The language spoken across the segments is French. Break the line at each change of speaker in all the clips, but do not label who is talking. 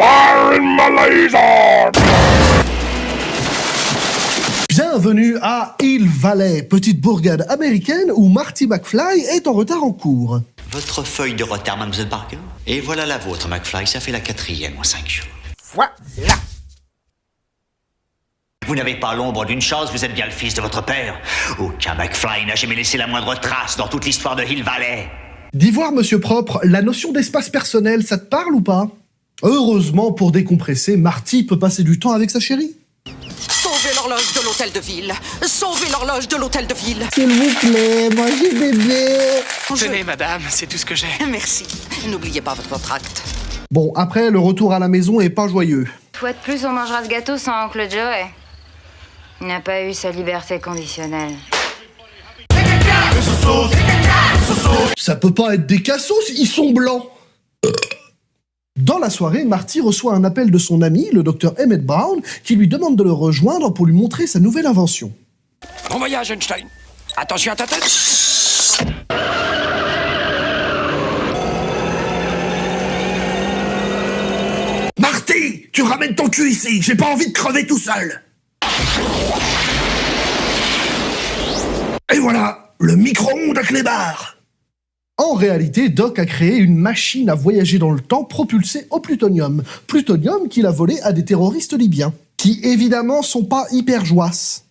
Fire in my laser!
Bienvenue à Hill Valley, petite bourgade américaine où Marty McFly est en retard en cours.
Votre feuille de retard, Mademoiselle Parker. Et voilà la vôtre, McFly. Ça fait la 4e en 5 jours.
Voilà!
Vous n'avez pas l'ombre d'une chose, vous êtes bien le fils de votre père. Aucun McFly n'a jamais laissé la moindre trace dans toute l'histoire de Hill Valley.
D'ivoire, monsieur propre, la notion d'espace personnel, ça te parle ou pas? Heureusement, pour décompresser, Marty peut passer du temps avec sa chérie.
Sauvez l'horloge de l'hôtel de ville. Sauvez l'horloge de l'hôtel de ville.
S'il vous plaît, mangez bébé.
Tenez, madame, c'est tout ce que j'ai.
Merci. N'oubliez pas votre tract.
Bon, après, le retour à la maison est pas joyeux.
Fois de plus, on mangera ce gâteau sans Oncle Joey. Il n'a pas eu sa liberté conditionnelle.
Ça peut pas être des cassos, ils sont blancs. Dans la soirée, Marty reçoit un appel de son ami, le docteur Emmett Brown, qui lui demande de le rejoindre pour lui montrer sa nouvelle invention.
Bon voyage, Einstein. Attention à ta tête.
Marty, tu ramènes ton cul ici, j'ai pas envie de crever tout seul. Et voilà, le micro-ondes à clébard. En réalité, Doc a créé une machine à voyager dans le temps propulsée au plutonium. Plutonium qu'il a volé à des terroristes libyens, qui évidemment sont pas hyper joasses.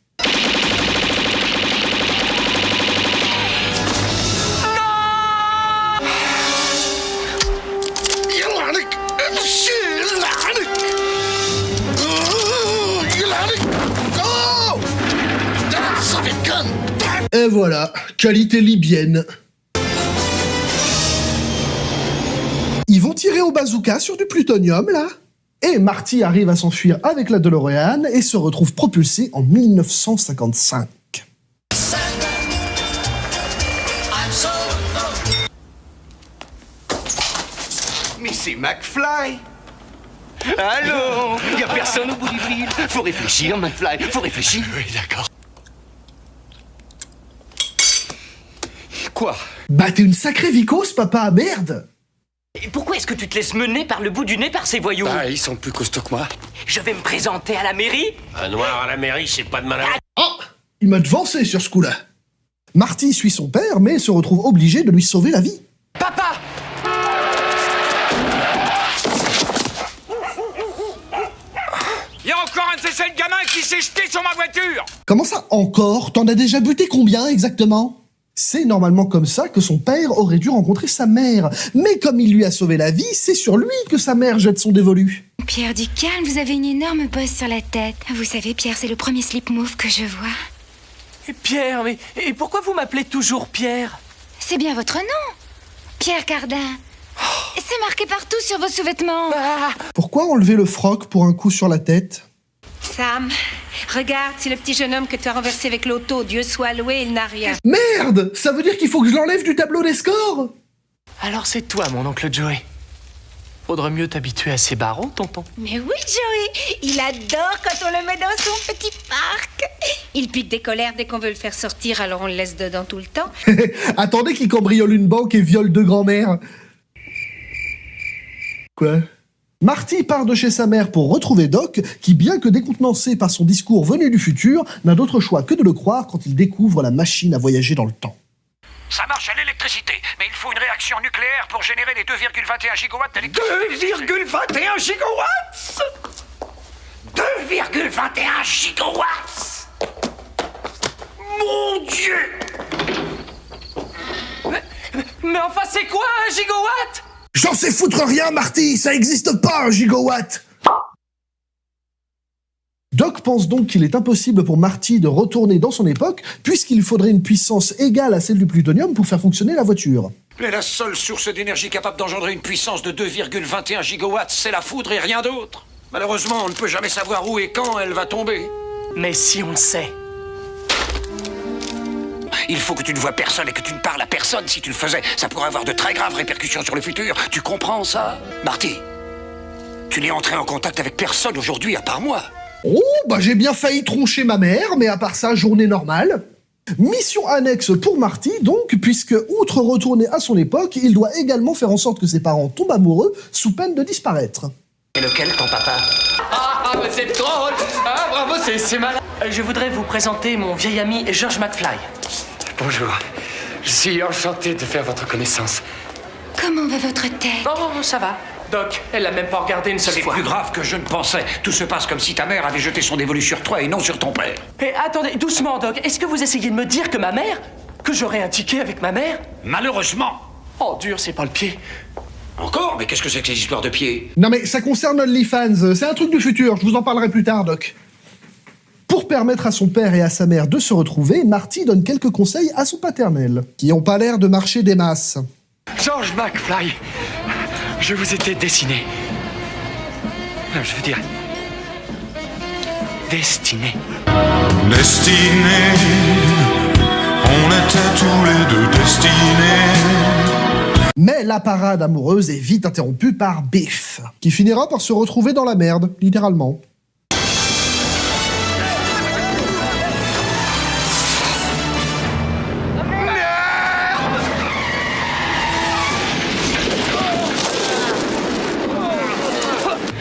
Et voilà, qualité libyenne. Ils vont tirer au bazooka sur du plutonium, là. Et Marty arrive à s'enfuir avec la DeLorean et se retrouve propulsé en 1955.
Mais c'est McFly. Allô? Y a personne au bout du fil. Faut réfléchir, McFly. Faut réfléchir. Oui, d'accord. Quoi?
Bah t'es une sacrée vicose, papa, merde!
Et pourquoi est-ce que tu te laisses mener par le bout du nez par ces voyous?
Bah, ils sont plus costauds que moi.
Je vais me présenter à la mairie.
Un noir à la mairie, c'est pas de malin.
Oh! Il m'a devancé sur ce coup-là. Marty suit son père, mais se retrouve obligé de lui sauver la vie.
Papa!
Y a encore un de ces sales gamins qui s'est jeté sur ma voiture!
Comment ça, encore? T'en as déjà buté combien, exactement? C'est normalement comme ça que son père aurait dû rencontrer sa mère. Mais comme il lui a sauvé la vie, c'est sur lui que sa mère jette son dévolu.
Pierre du calme, vous avez une énorme bosse sur la tête. Vous savez, Pierre, c'est le premier slip move que je vois.
Pierre, mais et pourquoi vous m'appelez toujours Pierre?
C'est bien votre nom, Pierre Cardin. C'est marqué partout sur vos sous-vêtements.
Pourquoi enlever le froc pour un coup sur la tête?
Sam, regarde, c'est le petit jeune homme que tu as renversé avec l'auto. Dieu soit loué, il n'a rien.
Merde! Ça veut dire qu'il faut que je l'enlève du tableau des scores?
Alors c'est toi, mon oncle Joey. Faudrait mieux t'habituer à ces barreaux, tonton.
Mais oui, Joey, il adore quand on le met dans son petit parc. Il pique des colères dès qu'on veut le faire sortir, alors on le laisse dedans tout le temps.
Attendez qu'il cambriole une banque et viole deux grands-mères. Quoi? Marty part de chez sa mère pour retrouver Doc, qui, bien que décontenancé par son discours venu du futur, n'a d'autre choix que de le croire quand il découvre la machine à voyager dans le temps.
Ça marche à l'électricité, mais il faut une réaction nucléaire pour générer les 2,21 gigawatts d'électricité.
2,21 gigawatts
2,21 gigawatts! Mon Dieu!
Mais enfin, c'est quoi un gigawatt?
J'en sais foutre rien, Marty, ça existe pas un gigawatt! Doc pense donc qu'il est impossible pour Marty de retourner dans son époque, puisqu'il faudrait une puissance égale à celle du plutonium pour faire fonctionner la voiture.
Mais la seule source d'énergie capable d'engendrer une puissance de 2,21 gigawatts, c'est la foudre et rien d'autre. Malheureusement, on ne peut jamais savoir où et quand elle va tomber.
Mais si on le sait.
Il faut que tu ne vois personne et que tu ne parles à personne. Si tu le faisais, ça pourrait avoir de très graves répercussions sur le futur. Tu comprends ça? Marty, tu n'es entré en contact avec personne aujourd'hui à part moi.
Oh, bah j'ai bien failli troncher ma mère, mais à part ça, journée normale. Mission annexe pour Marty, donc, puisque, outre retourner à son époque, il doit également faire en sorte que ses parents tombent amoureux, sous peine de disparaître.
Et lequel, ton papa?
Mais c'est drôle. Ah, bravo, c'est malin. Je voudrais vous présenter mon vieil ami George McFly.
Bonjour. Je suis enchanté de faire votre connaissance.
Comment va votre tête?
Oh, ça va. Doc, elle l'a même pas regardé une seule
C'est
fois.
plus grave que je ne pensais. Tout se passe comme si ta mère avait jeté son dévolu sur toi et non sur ton père.
Et attendez, doucement, Doc. Est-ce que vous essayez de me dire que ma mère... Que j'aurais un ticket avec ma mère?
Malheureusement.
Oh, dur, c'est pas le pied.
Encore? Mais qu'est-ce que c'est que ces histoires de pieds?
Non mais ça concerne OnlyFans, c'est un truc du futur, je vous en parlerai plus tard, Doc. Pour permettre à son père et à sa mère de se retrouver, Marty donne quelques conseils à son paternel, qui ont pas l'air de marcher des masses.
George McFly, je vous étais dessiné. Non, je veux dire... destiné.
Destiné, on était tous les deux destinés.
Mais la parade amoureuse est vite interrompue par Biff, qui finira par se retrouver dans la merde, littéralement.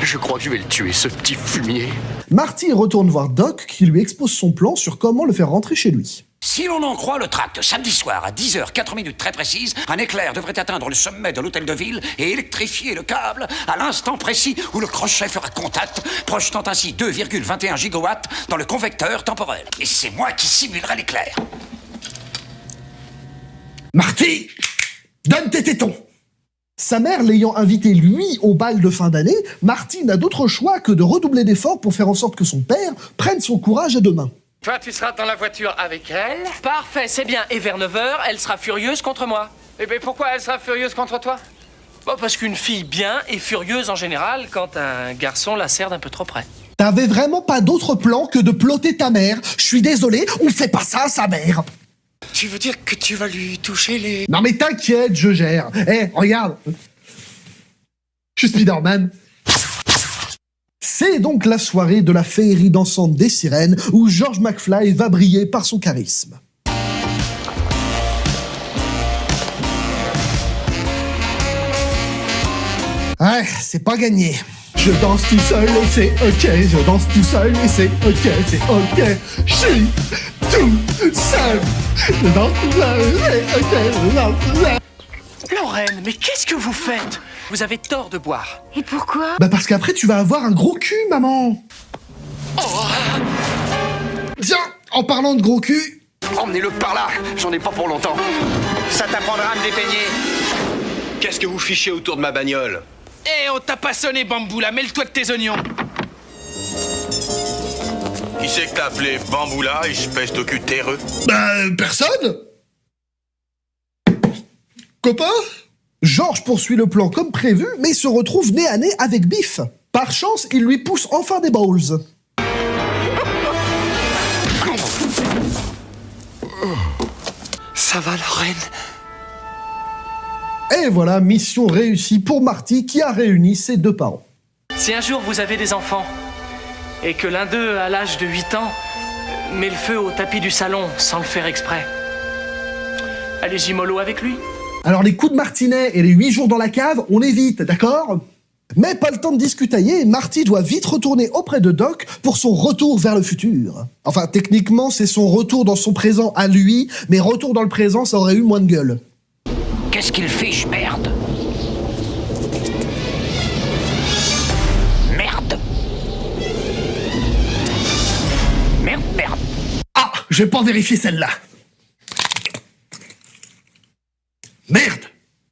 Je crois que je vais le tuer, ce petit fumier.
Marty retourne voir Doc, qui lui expose son plan sur comment le faire rentrer chez lui.
Si l'on en croit le tract, samedi soir à 10h 4 minutes très précises, un éclair devrait atteindre le sommet de l'hôtel de ville et électrifier le câble à l'instant précis où le crochet fera contact, projetant ainsi 2,21 gigawatts dans le convecteur temporel. Et c'est moi qui simulerai l'éclair.
Marty, donne tes tétons! Sa mère l'ayant invité, lui, au bal de fin d'année, Marty n'a d'autre choix que de redoubler d'efforts pour faire en sorte que son père prenne son courage à deux mains.
Toi, tu seras dans la voiture avec elle.
Parfait, c'est bien. Et vers 9h, elle sera furieuse contre moi.
Eh bien, pourquoi elle sera furieuse contre toi?
Bon, parce qu'une fille bien est furieuse en général quand un garçon la serre d'un peu trop près.
T'avais vraiment pas d'autre plan que de plotter ta mère. Je suis désolé, on fait pas ça à sa mère.
Tu veux dire que tu vas lui toucher les...
Non mais t'inquiète, je gère. Regarde. Je suis Spider-Man. C'est donc la soirée de la féerie dansante des sirènes où George McFly va briller par son charisme. Ouais, c'est pas gagné. Je danse tout seul et c'est ok. Je danse tout seul et c'est ok. C'est ok. Je suis tout seul. Je danse tout seul et c'est ok. Je danse tout seul.
Lorraine, mais qu'est-ce que vous faites? Vous avez tort de boire.
Et pourquoi?
Bah parce qu'après tu vas avoir un gros cul, maman. Tiens, en parlant de gros cul...
Emmenez-le par là, j'en ai pas pour longtemps. Ça t'apprendra à me dépeigner.
Qu'est-ce que vous fichez autour de ma bagnole?
Eh, on t'a pas sonné, Bamboula, mêle-toi de tes oignons.
Qui c'est que t'as appelé Bamboula, espèce de cul terreux?
Personne. Copain? George poursuit le plan comme prévu, mais se retrouve nez à nez avec Biff. Par chance, il lui pousse enfin des balls.
Ça va, Lorraine?
Et voilà, mission réussie pour Marty qui a réuni ses deux parents.
Si un jour vous avez des enfants, et que l'un d'eux, à l'âge de 8 ans, met le feu au tapis du salon sans le faire exprès, allez-y mollo avec lui.
Alors les coups de martinet et les 8 jours dans la cave, on évite, d'accord? Mais pas le temps de discutailler, Marty doit vite retourner auprès de Doc pour son retour vers le futur. Enfin, techniquement, c'est son retour dans son présent à lui, mais retour dans le présent, ça aurait eu moins de gueule.
Qu'est-ce qu'il fiche, merde? Merde. Merde, merde.
Ah, je vais pas vérifier celle-là. Merde!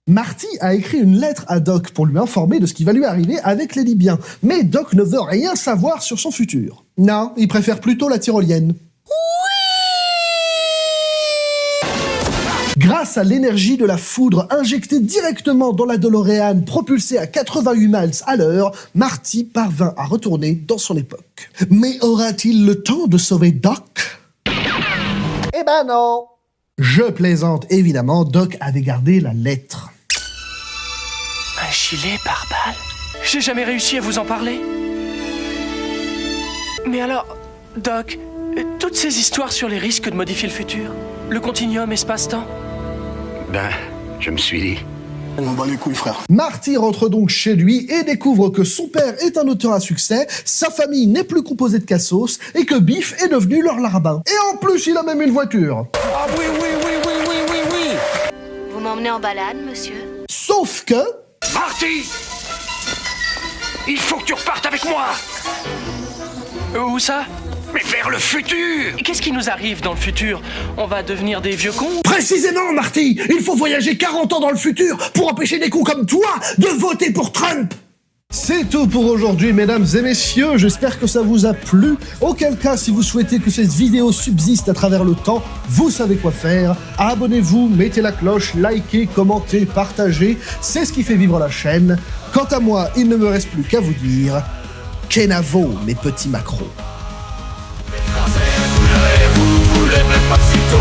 Marty a écrit une lettre à Doc pour lui informer de ce qui va lui arriver avec les Libyens. Mais Doc ne veut rien savoir sur son futur. Non, il préfère plutôt la tyrolienne. Oui! Grâce à l'énergie de la foudre injectée directement dans la DeLorean propulsée à 88 miles à l'heure, Marty parvint à retourner dans son époque. Mais aura-t-il le temps de sauver Doc? Eh ben non! Je plaisante, évidemment, Doc avait gardé la lettre.
Un gilet pare-balles? J'ai jamais réussi à vous en parler. Mais alors, Doc, toutes ces histoires sur les risques de modifier le futur, le continuum espace-temps...
Ben, je me suis dit,
On bat les couilles, frère. Marty rentre donc chez lui et découvre que son père est un auteur à succès, sa famille n'est plus composée de cassos et que Biff est devenu leur larbin. Et en plus, il a même une voiture.
Ah oui.
Vous m'emmenez en balade, monsieur?
Sauf que...
Marty! Il faut que tu repartes avec moi!
Où ça?
Mais vers le futur!
Qu'est-ce qui nous arrive dans le futur? On va devenir des vieux cons?
Précisément, Marty! Il faut voyager 40 ans dans le futur pour empêcher des cons comme toi de voter pour Trump! C'est tout pour aujourd'hui, mesdames et messieurs, j'espère que ça vous a plu. Auquel cas, si vous souhaitez que cette vidéo subsiste à travers le temps, vous savez quoi faire. Abonnez-vous, mettez la cloche, likez, commentez, partagez, c'est ce qui fait vivre la chaîne. Quant à moi, il ne me reste plus qu'à vous dire... Kenavo, mes petits macros.
Vous l'aimez pas si tôt,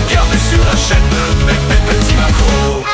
regardez sur la chaîne mes petits macros.